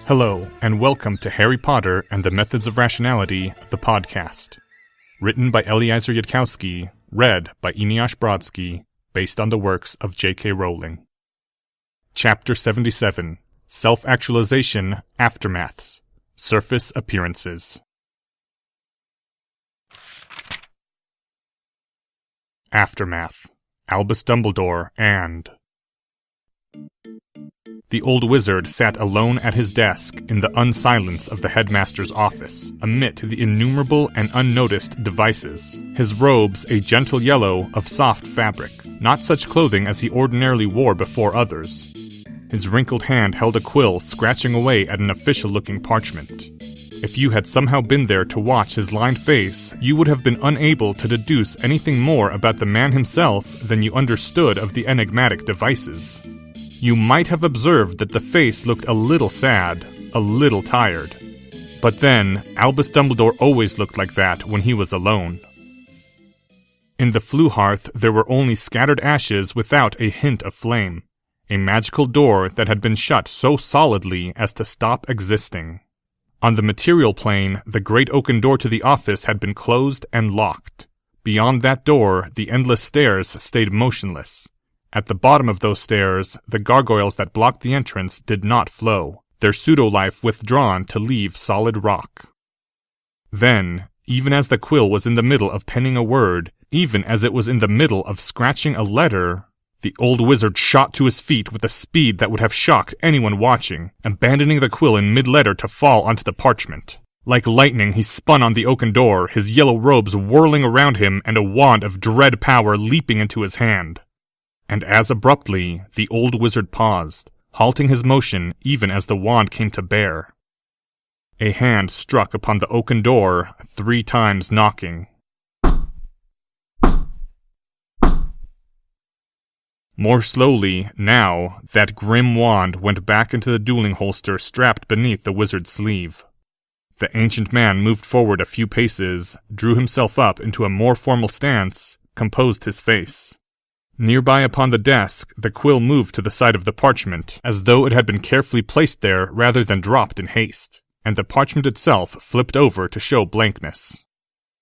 Hello, and welcome to Harry Potter and the Methods of Rationality, the podcast. Written by Eliezer Yudkowsky, read by Eneasz Brodsky, based on the works of J.K. Rowling. Chapter 77, Self-Actualization, Aftermaths, Surface Appearances. Aftermath, Albus Dumbledore and... The old wizard sat alone at his desk in the unsilence of the headmaster's office, amid the innumerable and unnoticed devices. His robes a gentle yellow of soft fabric, not such clothing as he ordinarily wore before others. His wrinkled hand held a quill scratching away at an official-looking parchment. If you had somehow been there to watch his lined face, you would have been unable to deduce anything more about the man himself than you understood of the enigmatic devices. You might have observed that the face looked a little sad, a little tired. But then, Albus Dumbledore always looked like that when he was alone. In the flue hearth there were only scattered ashes without a hint of flame, a magical door that had been shut so solidly as to stop existing. On the material plane, the great oaken door to the office had been closed and locked. Beyond that door, the endless stairs stayed motionless. At the bottom of those stairs, the gargoyles that blocked the entrance did not flow, their pseudo-life withdrawn to leave solid rock. Then, even as the quill was in the middle of penning a word, even as it was in the middle of scratching a letter, the old wizard shot to his feet with a speed that would have shocked anyone watching, abandoning the quill in mid-letter to fall onto the parchment. Like lightning, he spun on the oaken door, his yellow robes whirling around him and a wand of dread power leaping into his hand. And as abruptly, the old wizard paused, halting his motion even as the wand came to bear. A hand struck upon the oaken door, 3 times knocking. More slowly, now, that grim wand went back into the dueling holster strapped beneath the wizard's sleeve. The ancient man moved forward a few paces, drew himself up into a more formal stance, composed his face. Nearby upon the desk, the quill moved to the side of the parchment, as though it had been carefully placed there rather than dropped in haste, and the parchment itself flipped over to show blankness.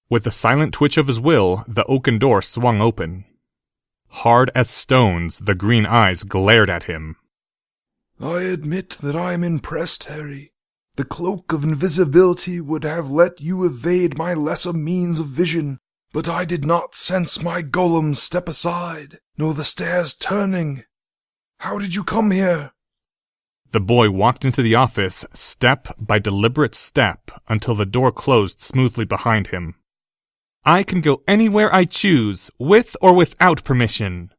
With a silent twitch of his will, the oaken door swung open. Hard as stones, the green eyes glared at him. I admit that I am impressed, Harry. The cloak of invisibility would have let you evade my lesser means of vision. But I did not sense my golem step aside, nor the stairs turning. How did you come here? The boy walked into the office, step by deliberate step, until the door closed smoothly behind him. I can go anywhere I choose, with or without permission.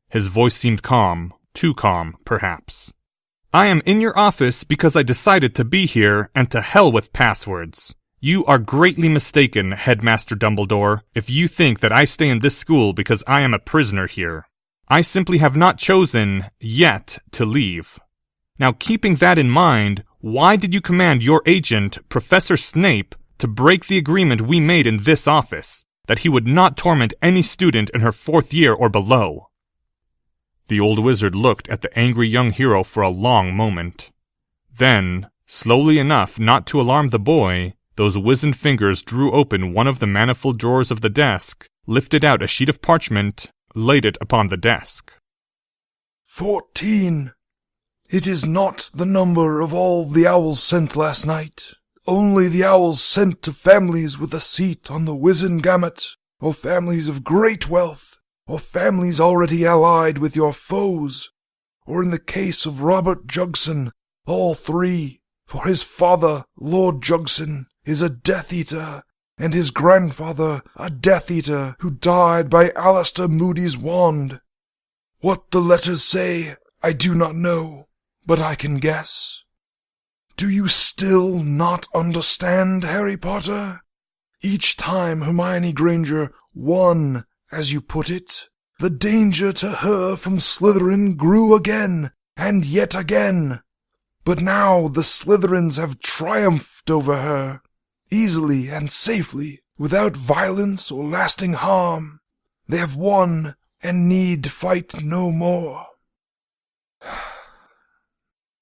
His voice seemed calm, too calm, perhaps. I am in your office because I decided to be here, and to hell with passwords. You are greatly mistaken, Headmaster Dumbledore, if you think that I stay in this school because I am a prisoner here. I simply have not chosen, yet, to leave. Now, keeping that in mind, why did you command your agent, Professor Snape, to break the agreement we made in this office, that he would not torment any student in her 4th year or below? The old wizard looked at the angry young hero for a long moment. Then, slowly enough not to alarm the boy, those wizened fingers drew open one of the manifold drawers of the desk, lifted out a sheet of parchment, laid it upon the desk. 14. It is not the number of all the owls sent last night. Only the owls sent to families with a seat on the wizen gamut, or families of great wealth, or families already allied with your foes, or in the case of Robert Jugson, all 3, for his father, Lord Jugson, is a Death Eater, and his grandfather a Death Eater who died by Alistair Moody's wand. What the letters say, I do not know, but I can guess. Do you still not understand, Harry Potter? Each time Hermione Granger won, as you put it, the danger to her from Slytherin grew again, and yet again. But now the Slytherins have triumphed over her, easily and safely, without violence or lasting harm. They have won, and need fight no more.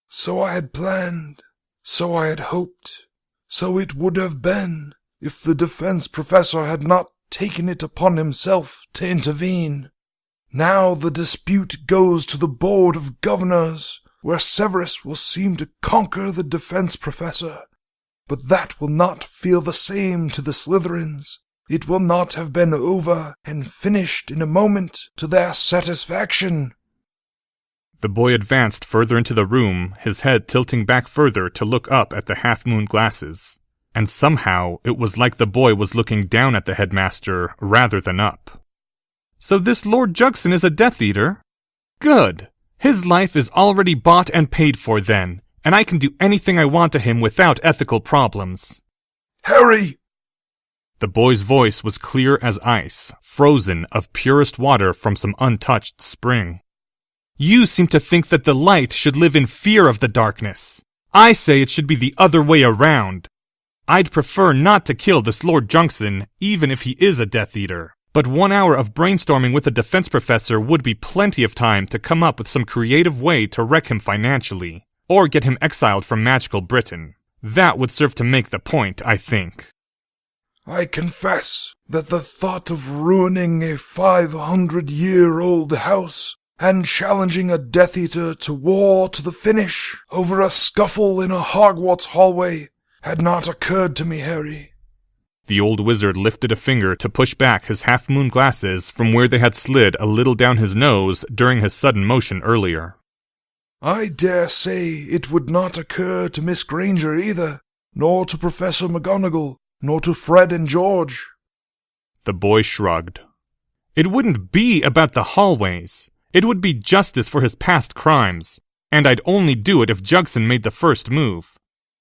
So I had planned. So I had hoped. So it would have been, if the defense professor had not taken it upon himself to intervene. Now the dispute goes to the Board of Governors, where Severus will seem to conquer the defense professor. But that will not feel the same to the Slytherins. It will not have been over and finished in a moment to their satisfaction. The boy advanced further into the room, his head tilting back further to look up at the half-moon glasses. And somehow it was like the boy was looking down at the headmaster rather than up. So this Lord Jugson is a Death Eater? Good! His life is already bought and paid for then, and I can do anything I want to him without ethical problems. Harry! The boy's voice was clear as ice, frozen of purest water from some untouched spring. You seem to think that the light should live in fear of the darkness. I say it should be the other way around. I'd prefer not to kill this Lord Jugson, even if he is a Death Eater. But 1 hour of brainstorming with a defense professor would be plenty of time to come up with some creative way to wreck him financially, or get him exiled from magical Britain. That would serve to make the point, I think. I confess that the thought of ruining a 500-year-old house and challenging a Death Eater to war to the finish over a scuffle in a Hogwarts hallway had not occurred to me, Harry. The old wizard lifted a finger to push back his half-moon glasses from where they had slid a little down his nose during his sudden motion earlier. I dare say it would not occur to Miss Granger either, nor to Professor McGonagall, nor to Fred and George. The boy shrugged. It wouldn't be about the hallways. It would be justice for his past crimes, and I'd only do it if Jugson made the first move.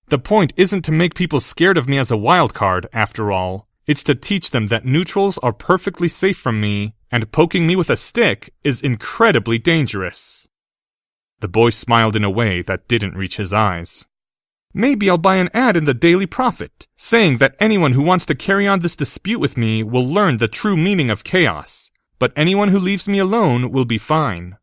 The point isn't to make people scared of me as a wild card, after all. It's to teach them that neutrals are perfectly safe from me, and poking me with a stick is incredibly dangerous. The boy smiled in a way that didn't reach his eyes. Maybe I'll buy an ad in the Daily Prophet, saying that anyone who wants to carry on this dispute with me will learn the true meaning of chaos, but anyone who leaves me alone will be fine.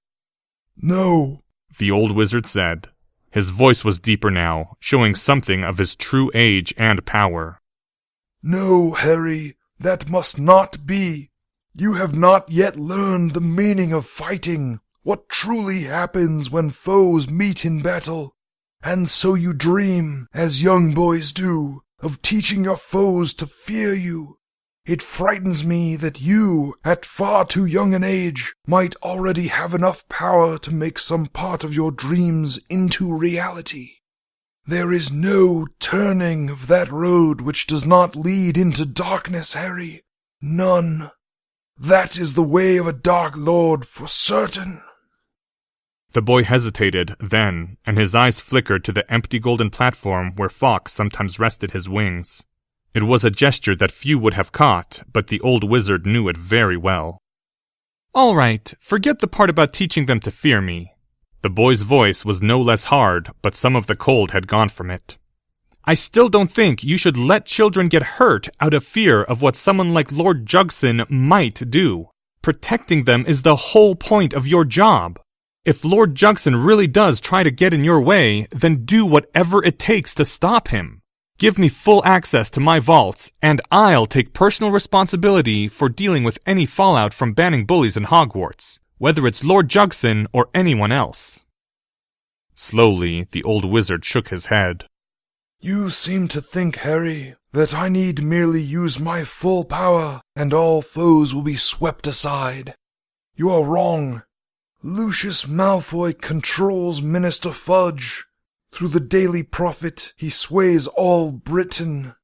No, the old wizard said. His voice was deeper now, showing something of his true age and power. No, Harry, that must not be. You have not yet learned the meaning of fighting, what truly happens when foes meet in battle. And so you dream, as young boys do, of teaching your foes to fear you. It frightens me that you, at far too young an age, might already have enough power to make some part of your dreams into reality. There is no turning of that road which does not lead into darkness, Harry. None. That is the way of a Dark Lord for certain. The boy hesitated then, and his eyes flickered to the empty golden platform where Fawkes sometimes rested his wings. It was a gesture that few would have caught, but the old wizard knew it very well. All right, forget the part about teaching them to fear me. The boy's voice was no less hard, but some of the cold had gone from it. I still don't think you should let children get hurt out of fear of what someone like Lord Jugson might do. Protecting them is the whole point of your job. If Lord Jugson really does try to get in your way, then do whatever it takes to stop him. Give me full access to my vaults, and I'll take personal responsibility for dealing with any fallout from banning bullies in Hogwarts, whether it's Lord Jugson or anyone else. Slowly, the old wizard shook his head. You seem to think, Harry, that I need merely use my full power, and all foes will be swept aside. You are wrong. Lucius Malfoy controls Minister Fudge. Through the Daily Prophet, he sways all Britain.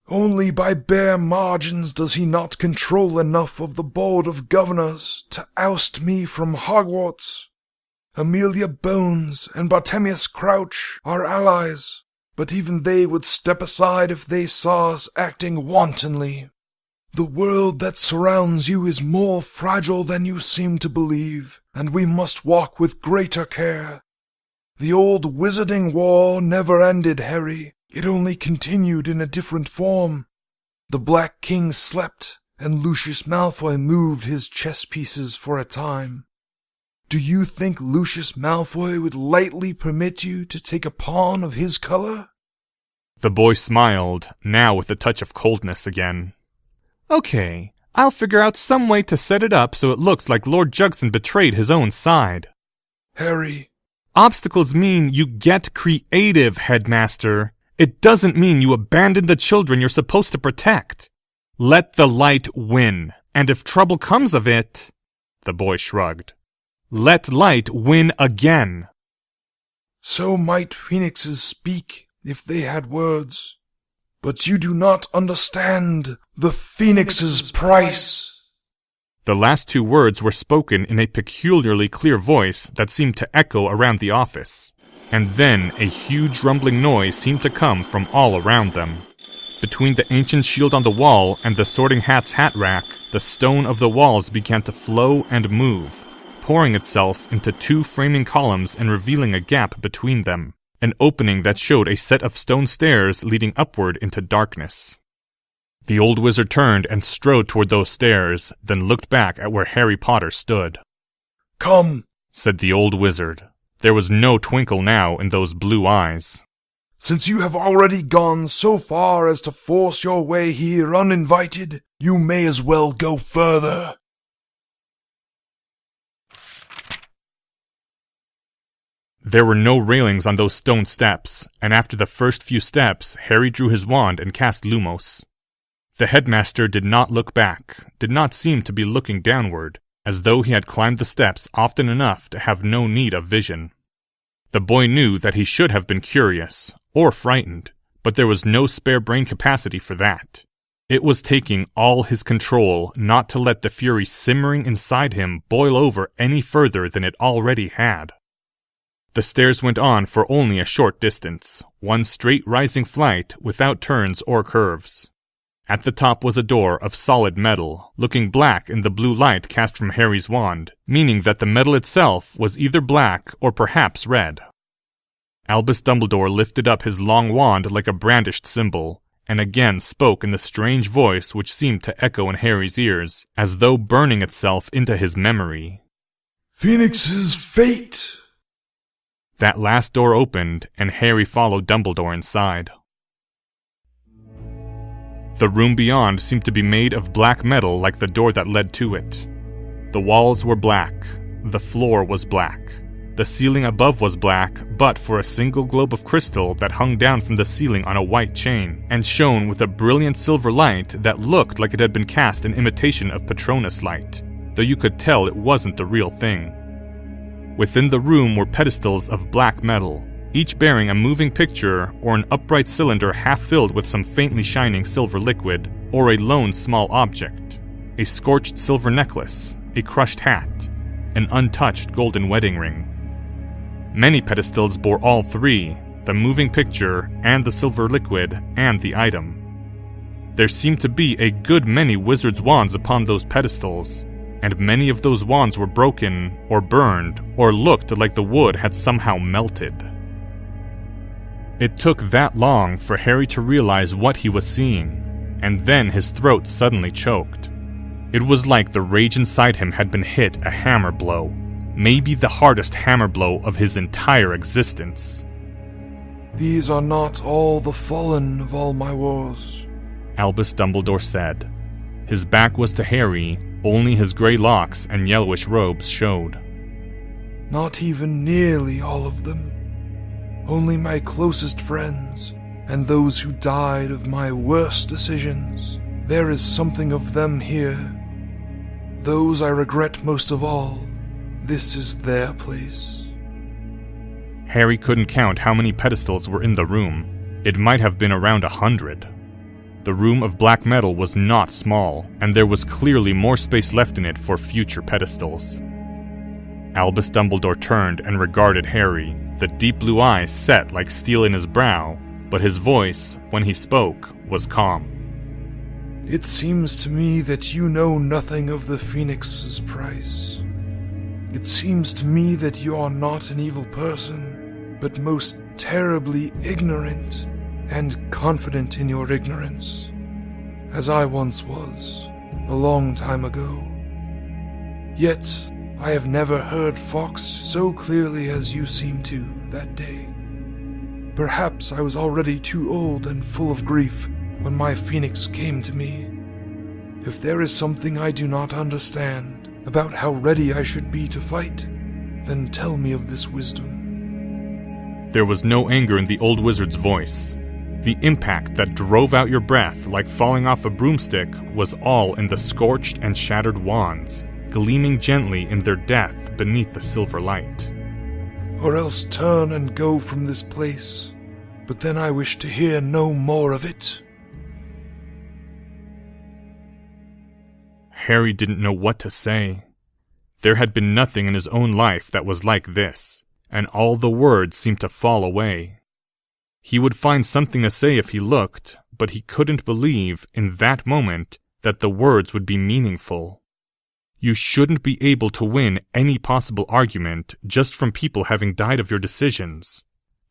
Only by bare margins does he not control enough of the Board of Governors to oust me from Hogwarts. Amelia Bones and Bartemius Crouch are allies, but even they would step aside if they saw us acting wantonly. The world that surrounds you is more fragile than you seem to believe, and we must walk with greater care. The old wizarding war never ended, Harry. It only continued in a different form. The Black King slept, and Lucius Malfoy moved his chess pieces for a time. Do you think Lucius Malfoy would lightly permit you to take a pawn of his color? The boy smiled, now with a touch of coldness again. Okay, I'll figure out some way to set it up so it looks like Lord Jugson betrayed his own side. Harry. Obstacles mean you get creative, Headmaster. It doesn't mean you abandon the children you're supposed to protect. Let the light win, and if trouble comes of it... The boy shrugged. Let light win again. So might phoenixes speak if they had words. But you do not understand the phoenix's price. The last two words were spoken in a peculiarly clear voice that seemed to echo around the office, and then a huge rumbling noise seemed to come from all around them. Between the ancient shield on the wall and the Sorting Hat's hat rack, the stone of the walls began to flow and move, pouring itself into two framing columns and revealing a gap between them, an opening that showed a set of stone stairs leading upward into darkness. The old wizard turned and strode toward those stairs, then looked back at where Harry Potter stood. Come, said the old wizard. There was no twinkle now in those blue eyes. Since you have already gone so far as to force your way here uninvited, you may as well go further. There were no railings on those stone steps, and after the first few steps, Harry drew his wand and cast Lumos. The headmaster did not look back, did not seem to be looking downward, as though he had climbed the steps often enough to have no need of vision. The boy knew that he should have been curious, or frightened, but there was no spare brain capacity for that. It was taking all his control not to let the fury simmering inside him boil over any further than it already had. The stairs went on for only a short distance, one straight rising flight without turns or curves. At the top was a door of solid metal, looking black in the blue light cast from Harry's wand, meaning that the metal itself was either black or perhaps red. Albus Dumbledore lifted up his long wand like a brandished symbol, and again spoke in the strange voice which seemed to echo in Harry's ears, as though burning itself into his memory. Phoenix's fate! That last door opened, and Harry followed Dumbledore inside. The room beyond seemed to be made of black metal like the door that led to it. The walls were black, the floor was black. The ceiling above was black, but for a single globe of crystal that hung down from the ceiling on a white chain, and shone with a brilliant silver light that looked like it had been cast in imitation of Patronus light, though you could tell it wasn't the real thing. Within the room were pedestals of black metal, each bearing a moving picture or an upright cylinder half filled with some faintly shining silver liquid, or a lone small object, a scorched silver necklace, a crushed hat, an untouched golden wedding ring. Many pedestals bore all three, the moving picture and the silver liquid and the item. There seemed to be a good many wizards' wands upon those pedestals, and many of those wands were broken or burned or looked like the wood had somehow melted. It took that long for Harry to realize what he was seeing, and then his throat suddenly choked. It was like the rage inside him had been hit a hammer blow, maybe the hardest hammer blow of his entire existence. These are not all the fallen of all my wars, Albus Dumbledore said. His back was to Harry, only his gray locks and yellowish robes showed. Not even nearly all of them. Only my closest friends, and those who died of my worst decisions. There is something of them here. Those I regret most of all. This is their place. Harry couldn't count how many pedestals were in the room. It might have been around 100. The room of black metal was not small, and there was clearly more space left in it for future pedestals. Albus Dumbledore turned and regarded Harry, the deep blue eyes set like steel in his brow, but his voice, when he spoke, was calm. It seems to me that you know nothing of the Phoenix's price. It seems to me that you are not an evil person, but most terribly ignorant, and confident in your ignorance, as I once was, a long time ago. Yet, I have never heard Fawkes so clearly as you seemed to that day. Perhaps I was already too old and full of grief when my phoenix came to me. If there is something I do not understand about how ready I should be to fight, then tell me of this wisdom." There was no anger in the old wizard's voice. The impact that drove out your breath like falling off a broomstick was all in the scorched and shattered wands, gleaming gently in their death beneath the silver light. "Or else turn and go from this place, but then I wish to hear no more of it." Harry didn't know what to say. There had been nothing in his own life that was like this, and all the words seemed to fall away. He would find something to say if he looked, but he couldn't believe, in that moment, that the words would be meaningful. You shouldn't be able to win any possible argument just from people having died of your decisions.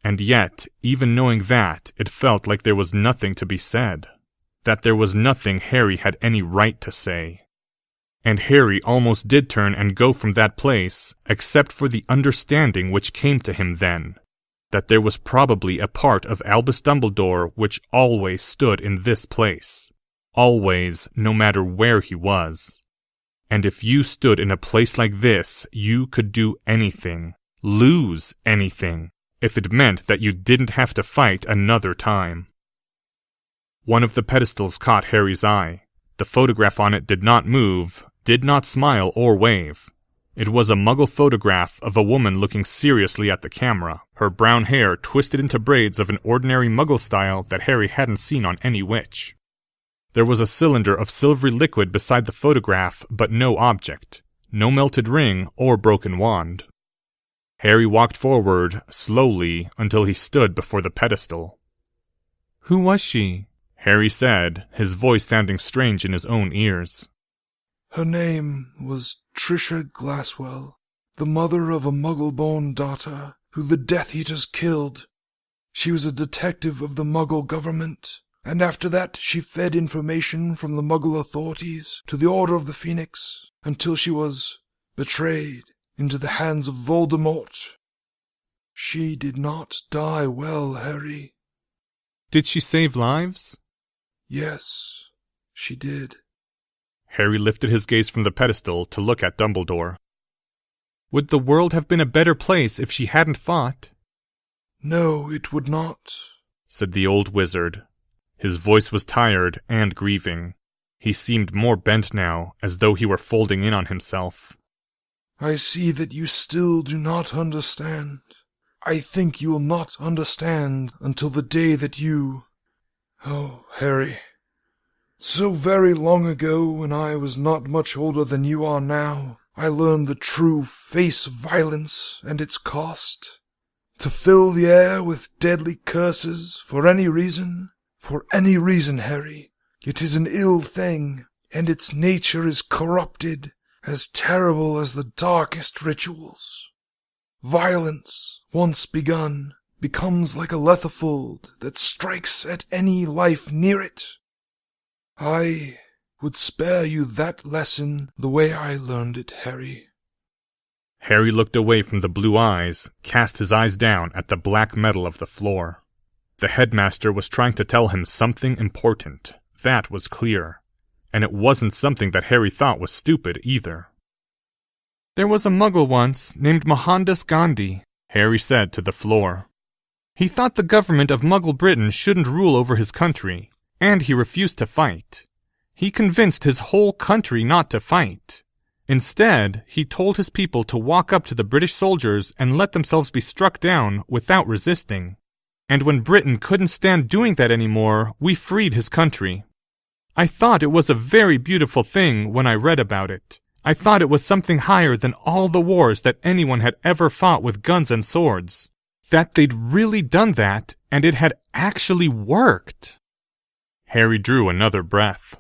And yet, even knowing that, it felt like there was nothing to be said. That there was nothing Harry had any right to say. And Harry almost did turn and go from that place, except for the understanding which came to him then. That there was probably a part of Albus Dumbledore which always stood in this place. Always, no matter where he was. And if you stood in a place like this, you could do anything, lose anything, if it meant that you didn't have to fight another time. One of the pedestals caught Harry's eye. The photograph on it did not move, did not smile or wave. It was a Muggle photograph of a woman looking seriously at the camera, her brown hair twisted into braids of an ordinary Muggle style that Harry hadn't seen on any witch. There was a cylinder of silvery liquid beside the photograph, but no object, no melted ring or broken wand. Harry walked forward, slowly, until he stood before the pedestal. "Who was she?" Harry said, his voice sounding strange in his own ears. "Her name was Trisha Glasswell, the mother of a Muggle-born daughter who the Death Eaters killed. She was a detective of the Muggle government, and after that she fed information from the Muggle authorities to the Order of the Phoenix until she was betrayed into the hands of Voldemort. She did not die well, Harry." "Did she save lives?" "Yes, she did." Harry lifted his gaze from the pedestal to look at Dumbledore. "Would the world have been a better place if she hadn't fought?" "No, it would not," said the old wizard. His voice was tired and grieving. He seemed more bent now, as though he were folding in on himself. "I see that you still do not understand. I think you will not understand until the day that you... Oh, Harry, so very long ago, when I was not much older than you are now, I learned the true face of violence and its cost. To fill the air with deadly curses for any reason, Harry, it is an ill thing, and its nature is corrupted, as terrible as the darkest rituals. Violence, once begun, becomes like a letharfold that strikes at any life near it. I would spare you that lesson the way I learned it, Harry." Harry looked away from the blue eyes, cast his eyes down at the black metal of the floor. The headmaster was trying to tell him something important, that was clear. And it wasn't something that Harry thought was stupid either. "There was a Muggle once named Mohandas Gandhi," Harry said to the floor. "He thought the government of Muggle Britain shouldn't rule over his country, and he refused to fight. He convinced his whole country not to fight. Instead, he told his people to walk up to the British soldiers and let themselves be struck down without resisting. And when Britain couldn't stand doing that anymore, we freed his country. I thought it was a very beautiful thing when I read about it. I thought it was something higher than all the wars that anyone had ever fought with guns and swords. That they'd really done that, and it had actually worked." Harry drew another breath.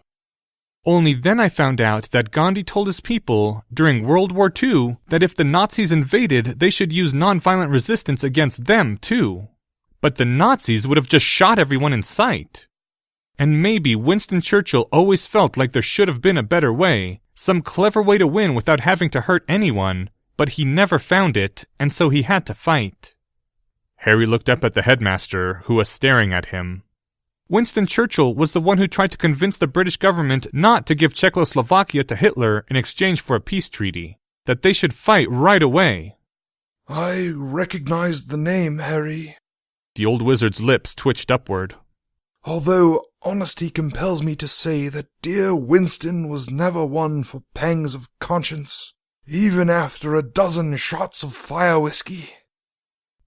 "Only then I found out that Gandhi told his people, during World War II, that if the Nazis invaded, they should use nonviolent resistance against them, too. But the Nazis would have just shot everyone in sight. And maybe Winston Churchill always felt like there should have been a better way, some clever way to win without having to hurt anyone, but he never found it, and so he had to fight." Harry looked up at the headmaster, who was staring at him. Winston Churchill was the one who tried to convince the British government not to give Czechoslovakia to Hitler in exchange for a peace treaty, that they should fight right away. I recognized the name, Harry. The old wizard's lips twitched upward. Although honesty compels me to say that dear Winston was never one for pangs of conscience, even after a dozen shots of fire whiskey.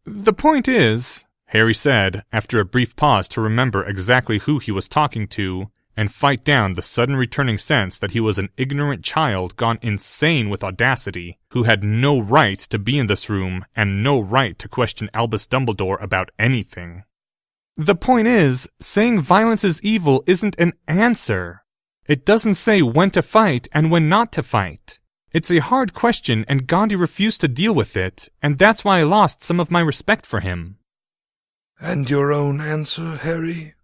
The point is, Harry said, after a brief pause to remember exactly who he was talking to, and fight down the sudden returning sense that he was an ignorant child gone insane with audacity, who had no right to be in this room and no right to question Albus Dumbledore about anything. The point is, saying violence is evil isn't an answer. It doesn't say when to fight and when not to fight. It's a hard question, and Gandhi refused to deal with it, and that's why I lost some of my respect for him. And your own answer, Harry?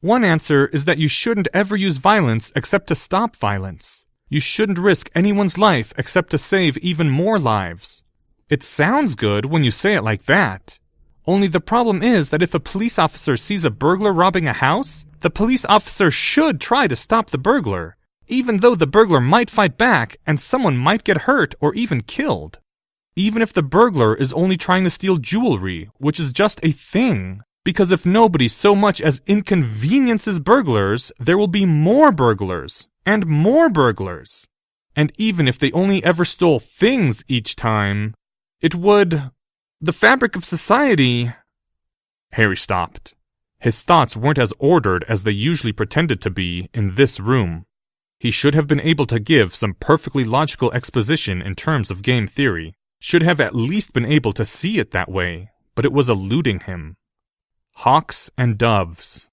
One answer is that you shouldn't ever use violence except to stop violence. You shouldn't risk anyone's life except to save even more lives. It sounds good when you say it like that. Only the problem is that if a police officer sees a burglar robbing a house, the police officer should try to stop the burglar, even though the burglar might fight back and someone might get hurt or even killed. Even if the burglar is only trying to steal jewelry, which is just a thing. Because if nobody so much as inconveniences burglars, there will be more burglars, and more burglars. And even if they only ever stole things each time, it would... The fabric of society... Harry stopped. His thoughts weren't as ordered as they usually pretended to be in this room. He should have been able to give some perfectly logical exposition in terms of game theory, should have at least been able to see it that way, but it was eluding him. Hawks and doves.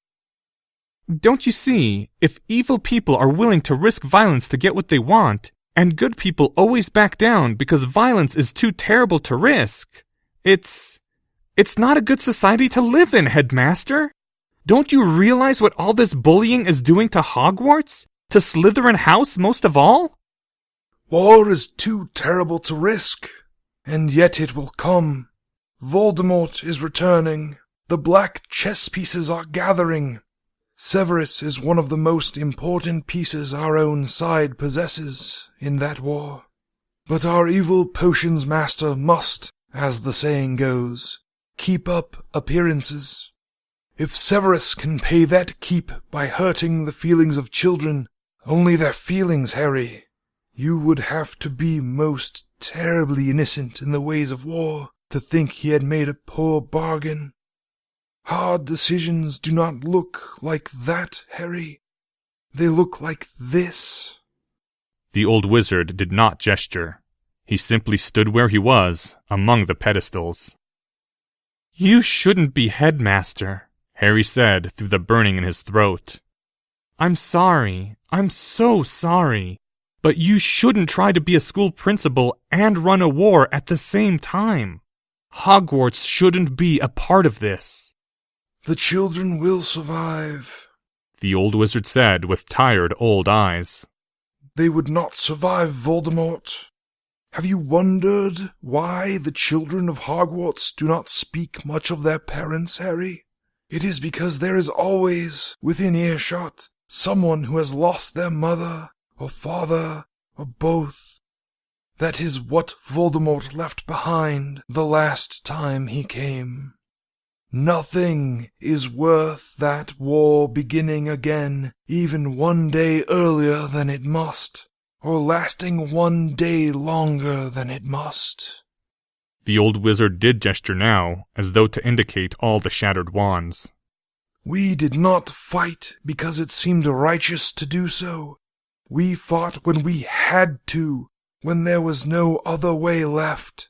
Don't you see, if evil people are willing to risk violence to get what they want, and good people always back down because violence is too terrible to risk, it's not a good society to live in, Headmaster. Don't you realize what all this bullying is doing to Hogwarts? To Slytherin House most of all? War is too terrible to risk, and yet it will come. Voldemort is returning. The black chess pieces are gathering. Severus is one of the most important pieces our own side possesses in that war. But our evil potions master must, as the saying goes, keep up appearances. If Severus can pay that keep by hurting the feelings of children, only their feelings, Harry, you would have to be most terribly innocent in the ways of war to think he had made a poor bargain. Hard decisions do not look like that, Harry. They look like this. The old wizard did not gesture. He simply stood where he was, among the pedestals. You shouldn't be headmaster, Harry said through the burning in his throat. I'm sorry. I'm so sorry. But you shouldn't try to be a school principal and run a war at the same time. Hogwarts shouldn't be a part of this. The children will survive, the old wizard said with tired old eyes. They would not survive Voldemort. Have you wondered why the children of Hogwarts do not speak much of their parents, Harry? It is because there is always, within earshot, someone who has lost their mother, or father, or both. That is what Voldemort left behind the last time he came. Nothing is worth that war beginning again, even one day earlier than it must, or lasting one day longer than it must. The old wizard did gesture now, as though to indicate all the shattered wands. We did not fight because it seemed righteous to do so. We fought when we had to, when there was no other way left.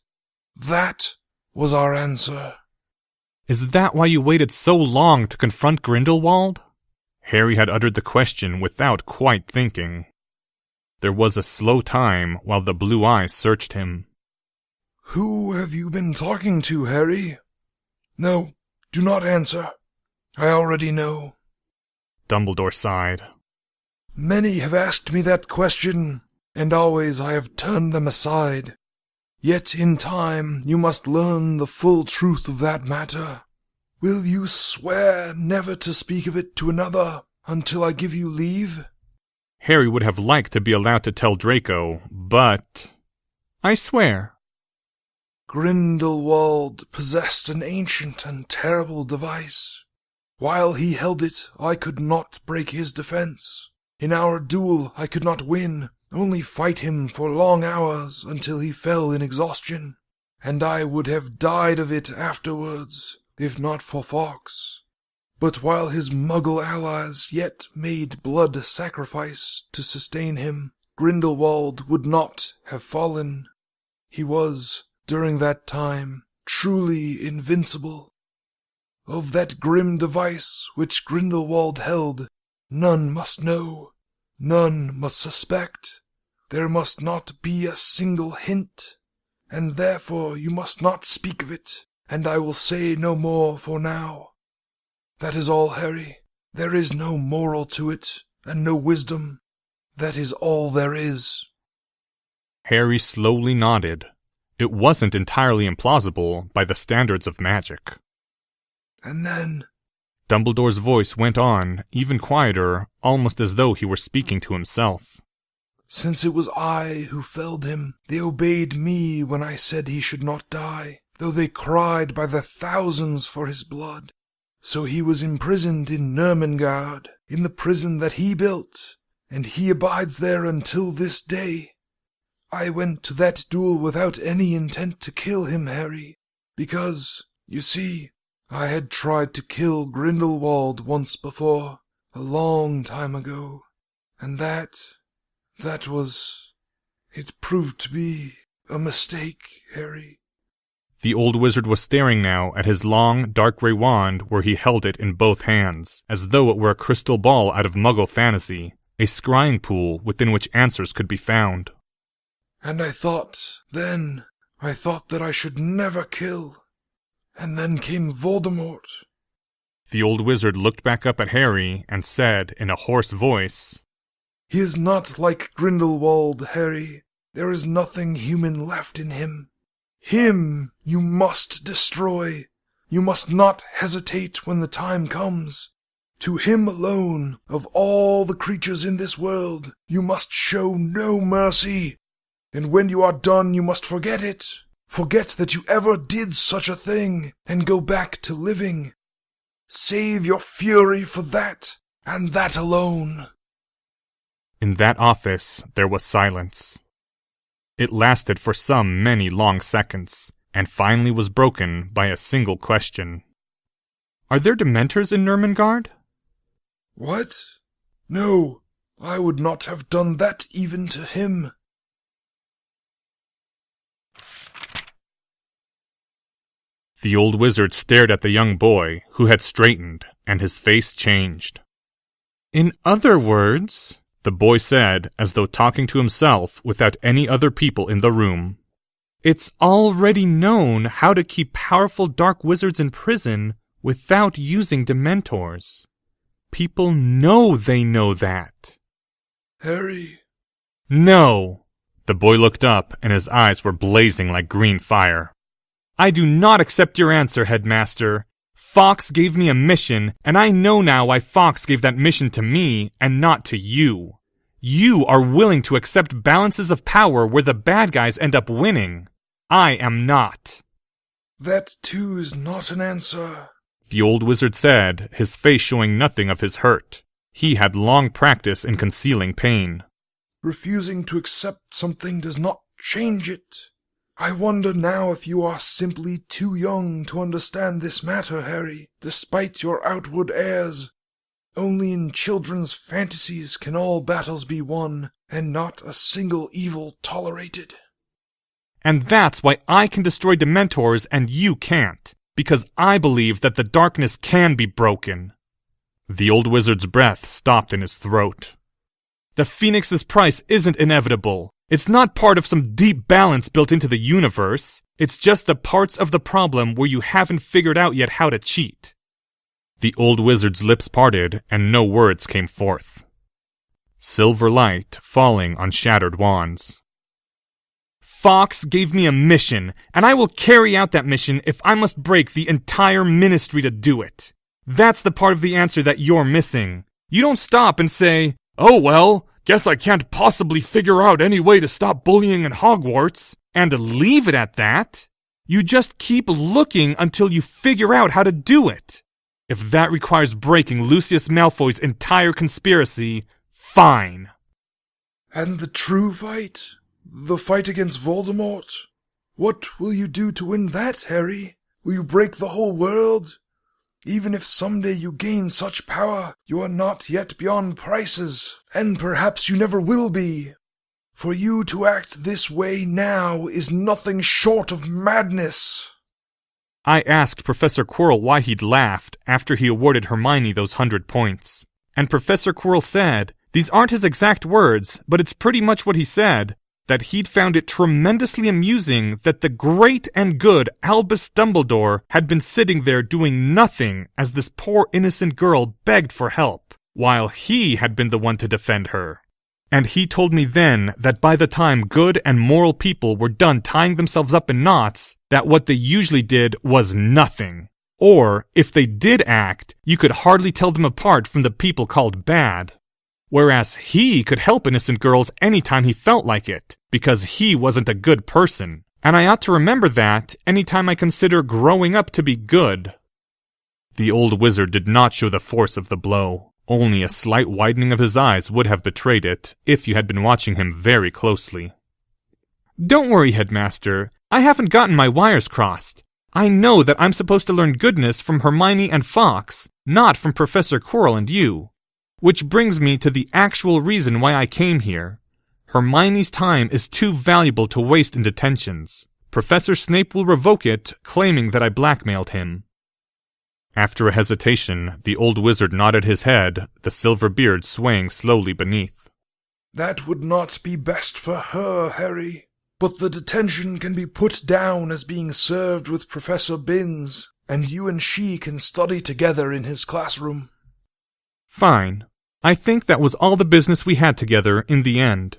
That was our answer. Is that why you waited so long to confront Grindelwald? Harry had uttered the question without quite thinking. There was a slow time while the blue eyes searched him. Who have you been talking to, Harry? No, do not answer. I already know. Dumbledore sighed. Many have asked me that question, and always I have turned them aside. Yet in time you must learn the full truth of that matter. Will you swear never to speak of it to another until I give you leave?" Harry would have liked to be allowed to tell Draco, but... "I swear." Grindelwald possessed an ancient and terrible device. While he held it, I could not break his defense. In our duel, I could not win, only fight him for long hours until he fell in exhaustion, and I would have died of it afterwards, if not for Fawkes. But while his Muggle allies yet made blood sacrifice to sustain him, Grindelwald would not have fallen. He was, during that time, truly invincible. Of that grim device which Grindelwald held, none must know, none must suspect. There must not be a single hint, and therefore you must not speak of it, and I will say no more for now. That is all, Harry. There is no moral to it, and no wisdom. That is all there is." Harry slowly nodded. It wasn't entirely implausible by the standards of magic. "And then," Dumbledore's voice went on, even quieter, almost as though he were speaking to himself. "since it was I who felled him, they obeyed me when I said he should not die, though they cried by the thousands for his blood. So he was imprisoned in Nurmengard, in the prison that he built, and he abides there until this day. I went to that duel without any intent to kill him, Harry, because, you see, I had tried to kill Grindelwald once before, a long time ago, and it proved to be a mistake, Harry." The old wizard was staring now at his long, dark gray wand where he held it in both hands, as though it were a crystal ball out of Muggle fantasy, a scrying pool within which answers could be found. "And I thought that I should never kill. And then came Voldemort." The old wizard looked back up at Harry and said in a hoarse voice, "He is not like Grindelwald, Harry. There is nothing human left in him. Him you must destroy. You must not hesitate when the time comes. To him alone, of all the creatures in this world, you must show no mercy. And when you are done, you must forget it. Forget that you ever did such a thing, and go back to living. Save your fury for that, and that alone." In that office, there was silence. It lasted for some many long seconds, and finally was broken by a single question. "Are there Dementors in Nurmengard?" "What? No, I would not have done that even to him." The old wizard stared at the young boy, who had straightened, and his face changed. "In other words," the boy said, as though talking to himself without any other people in the room, "it's already known how to keep powerful dark wizards in prison without using Dementors. People know they know that." "Harry." "No." The boy looked up, and his eyes were blazing like green fire. "I do not accept your answer, Headmaster. Fawkes gave me a mission, and I know now why Fawkes gave that mission to me, and not to you. You are willing to accept balances of power where the bad guys end up winning. I am not." "That too is not an answer," the old wizard said, his face showing nothing of his hurt. He had long practice in concealing pain. "Refusing to accept something does not change it. I wonder now if you are simply too young to understand this matter, Harry, despite your outward airs. Only in children's fantasies can all battles be won, and not a single evil tolerated." "And that's why I can destroy Dementors and you can't, because I believe that the darkness can be broken." The old wizard's breath stopped in his throat. "The Phoenix's price isn't inevitable. It's not part of some deep balance built into the universe. It's just the parts of the problem where you haven't figured out yet how to cheat." The old wizard's lips parted, and no words came forth. Silver light falling on shattered wands. Fawkes gave me a mission, and I will carry out that mission if I must break the entire ministry to do it. That's the part of the answer that you're missing. You don't stop and say, "Oh well, guess I can't possibly figure out any way to stop bullying in Hogwarts," and leave it at that. You just keep looking until you figure out how to do it. If that requires breaking Lucius Malfoy's entire conspiracy, fine. And the true fight? The fight against Voldemort? What will you do to win that, Harry? Will you break the whole world? Even if someday you gain such power, you are not yet beyond prices, and perhaps you never will be. For you to act this way now is nothing short of madness. I asked Professor Quirrell why he'd laughed after he awarded Hermione those 100 points. And Professor Quirrell said, these aren't his exact words, but it's pretty much what he said, that he'd found it tremendously amusing that the great and good Albus Dumbledore had been sitting there doing nothing as this poor innocent girl begged for help, while he had been the one to defend her. And he told me then that by the time good and moral people were done tying themselves up in knots, that what they usually did was nothing. Or, if they did act, you could hardly tell them apart from the people called bad. Whereas he could help innocent girls anytime he felt like it, because he wasn't a good person. And I ought to remember that anytime I consider growing up to be good. The old wizard did not show the force of the blow. Only a slight widening of his eyes would have betrayed it, if you had been watching him very closely. Don't worry, Headmaster. I haven't gotten my wires crossed. I know that I'm supposed to learn goodness from Hermione and Fawkes, not from Professor Quirrell and you. Which brings me to the actual reason why I came here. Hermione's time is too valuable to waste in detentions. Professor Snape will revoke it, claiming that I blackmailed him. After a hesitation, the old wizard nodded his head, the silver beard swaying slowly beneath. That would not be best for her, Harry. But the detention can be put down as being served with Professor Binns, and you and she can study together in his classroom. Fine. I think that was all the business we had together in the end.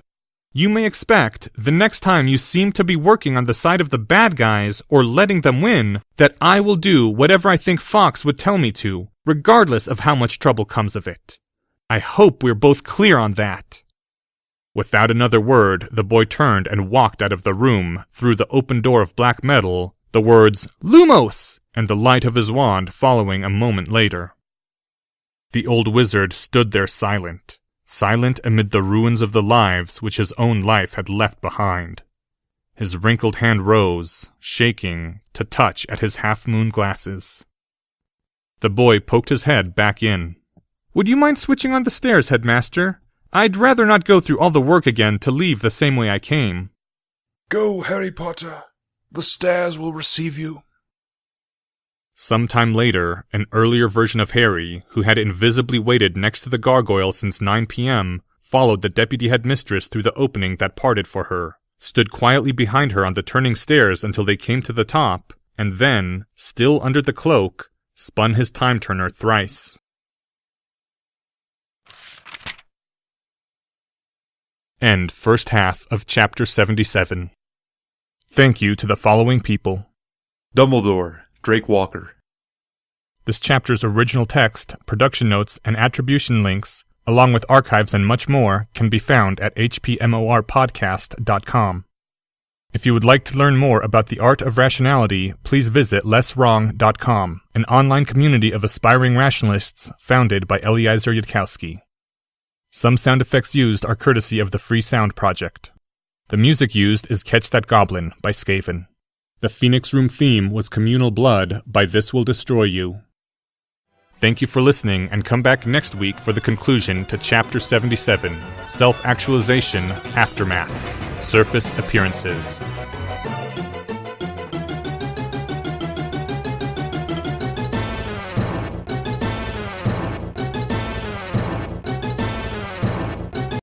You may expect, the next time you seem to be working on the side of the bad guys or letting them win, that I will do whatever I think Fawkes would tell me to, regardless of how much trouble comes of it. I hope we're both clear on that. Without another word, the boy turned and walked out of the room, through the open door of black metal, the words, "Lumos!" and the light of his wand following a moment later. The old wizard stood there silent amid the ruins of the lives which his own life had left behind. His wrinkled hand rose, shaking, to touch at his half-moon glasses. The boy poked his head back in. "Would you mind switching on the stairs, Headmaster? I'd rather not go through all the work again to leave the same way I came." Go, Harry Potter. The stairs will receive you. Sometime later, an earlier version of Harry, who had invisibly waited next to the gargoyle since 9 p.m., followed the deputy headmistress through the opening that parted for her, stood quietly behind her on the turning stairs until they came to the top, and then, still under the cloak, spun his time-turner thrice. End first half of Chapter 77. Thank you to the following people. Dumbledore, Drake Walker. This chapter's original text, production notes, and attribution links, along with archives and much more, can be found at hpmorpodcast.com. If you would like to learn more about the art of rationality, please visit lesswrong.com, an online community of aspiring rationalists founded by Eliezer Yudkowsky. Some sound effects used are courtesy of the Free Sound Project. The music used is Catch That Goblin by Skaven. The Phoenix Room theme was Communal Blood by This Will Destroy You. Thank you for listening, and come back next week for the conclusion to Chapter 77, Self-Actualization, Aftermaths, Surface Appearances.